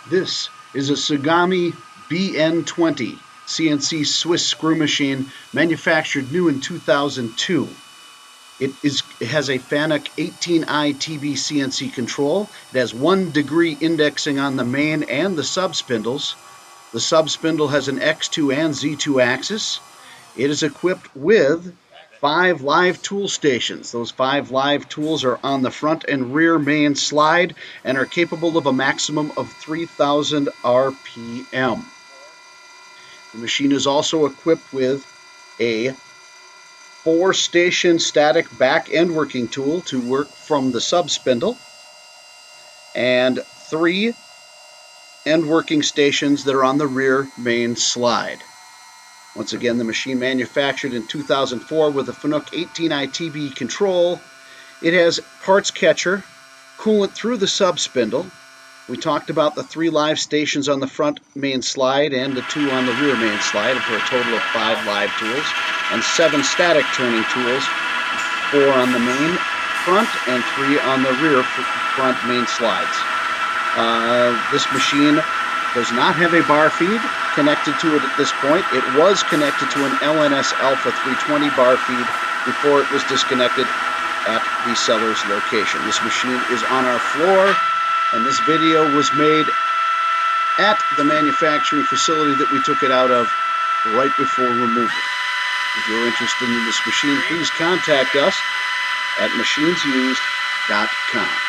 This is a Tsugami BN20 CNC Swiss screw machine manufactured new in 2002. It has a Fanuc 18i TB CNC control. It has 1 degree indexing on the main and the sub-spindles. The sub-spindle has an X2 and Z2 axis. It is equipped with 5 live tool stations. Those 5 live tools are on the front and rear main slide and are capable of a maximum of 3,000 RPM. The machine is also equipped with a 4-station static back end working tool to work from the sub-spindle and 3 end working stations that are on the rear main slide. Once again, the machine manufactured in 2004 with a Fanuc 18i TB control. It has parts catcher, coolant through the sub-spindle. We talked about the 3 live stations on the front main slide and the 2 on the rear main slide for a total of 5 live tools, and 7 static turning tools, 4 on the main front and 3 on the rear front main slides. This machine does not have a bar feed connected to it at this point. It was connected to an LNS Alpha 320 bar feed before it was disconnected at the seller's location. This machine is on our floor, and this video was made at the manufacturing facility that we took it out of right before removal. If you're interested in this machine, please contact us at machinеsused.com.